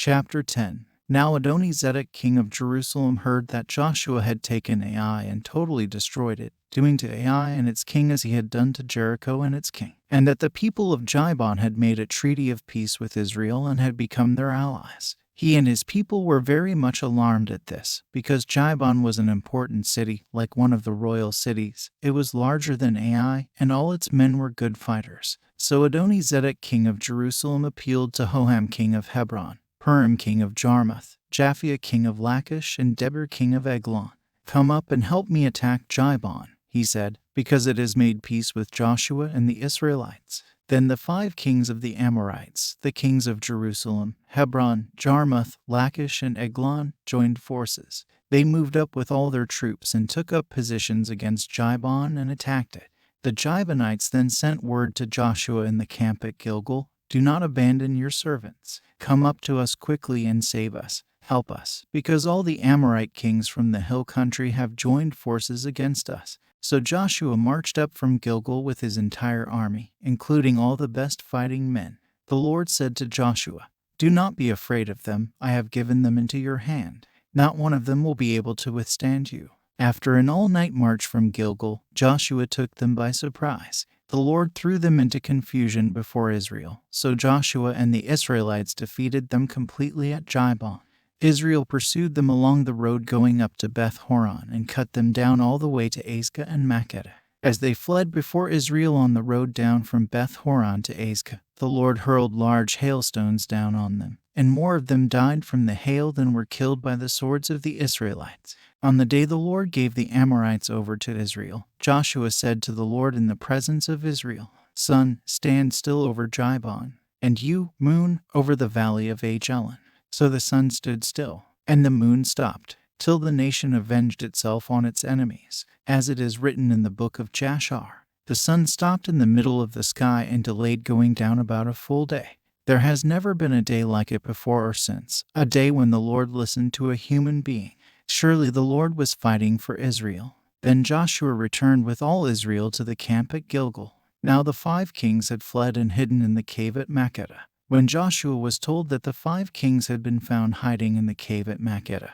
Chapter 10. Now Adoni-Zedek king of Jerusalem heard that Joshua had taken Ai and totally destroyed it, doing to Ai and its king as he had done to Jericho and its king, and that the people of Jibon had made a treaty of peace with Israel and had become their allies. He and his people were very much alarmed at this, because Jibon was an important city, like one of the royal cities. It was larger than Ai, and all its men were good fighters. So Adoni-Zedek king of Jerusalem appealed to Hoham king of Hebron, Purim king of Jarmuth, Japhia king of Lachish, and Debir king of Eglon. "Come up and help me attack Jibon," he said, "because it has made peace with Joshua and the Israelites." Then the 5 kings of the Amorites, the kings of Jerusalem, Hebron, Jarmuth, Lachish, and Eglon, joined forces. They moved up with all their troops and took up positions against Jibon and attacked it. The Jibonites then sent word to Joshua in the camp at Gilgal, "Do not abandon your servants. Come up to us quickly and save us. Help us, because all the Amorite kings from the hill country have joined forces against us." So Joshua marched up from Gilgal with his entire army, including all the best fighting men. The Lord said to Joshua, "Do not be afraid of them. I have given them into your hand. Not one of them will be able to withstand you." After an all-night march from Gilgal, Joshua took them by surprise. The Lord threw them into confusion before Israel. So Joshua and the Israelites defeated them completely at Jibon. Israel pursued them along the road going up to Beth Horon and cut them down all the way to Azekah and Makkedah. As they fled before Israel on the road down from Beth Horon to Azekah, the Lord hurled large hailstones down on them, and more of them died from the hail than were killed by the swords of the Israelites. On the day the Lord gave the Amorites over to Israel, Joshua said to the Lord in the presence of Israel, "Sun, stand still over Jibon, and you, moon, over the valley of Ajalon." So the sun stood still, and the moon stopped, till the nation avenged itself on its enemies, as it is written in the book of Jashar. The sun stopped in the middle of the sky and delayed going down about a full day. There has never been a day like it before or since, a day when the Lord listened to a human being. Surely the Lord was fighting for Israel. Then Joshua returned with all Israel to the camp at Gilgal. Now the 5 kings had fled and hidden in the cave at Makkedah. When Joshua was told that the 5 kings had been found hiding in the cave at Makkedah,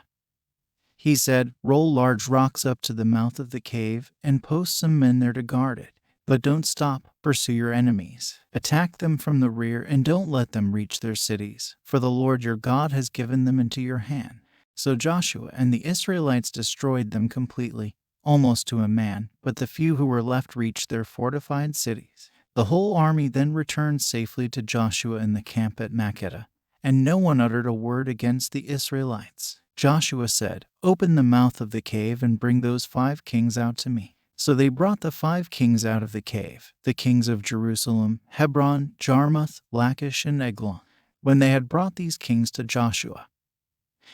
he said, "Roll large rocks up to the mouth of the cave and post some men there to guard it. But don't stop, pursue your enemies. Attack them from the rear and don't let them reach their cities, for the Lord your God has given them into your hand." So Joshua and the Israelites destroyed them completely, almost to a man, but the few who were left reached their fortified cities. The whole army then returned safely to Joshua in the camp at Makkedah, and no one uttered a word against the Israelites. Joshua said, "Open the mouth of the cave and bring those 5 kings out to me." So they brought the 5 kings out of the cave, the kings of Jerusalem, Hebron, Jarmuth, Lachish, and Eglon. When they had brought these kings to Joshua,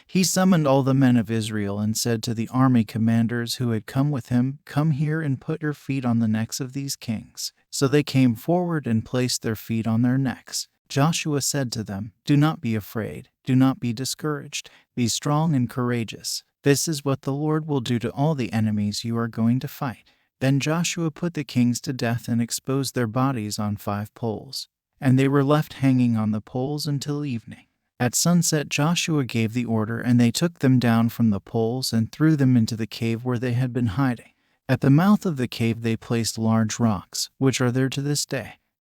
he summoned all the men of Israel and said to the army commanders who had come with him, "Come here and put your feet on the necks of these kings." So they came forward and placed their feet on their necks. Joshua said to them, "Do not be afraid, do not be discouraged. Be strong and courageous. This is what the Lord will do to all the enemies you are going to fight." Then Joshua put the kings to death and exposed their bodies on 5 poles, and they were left hanging on the poles until evening. At sunset Joshua gave the order, and they took them down from the poles and threw them into the cave where they had been hiding. At the mouth of the cave they placed large rocks, which are there to this day.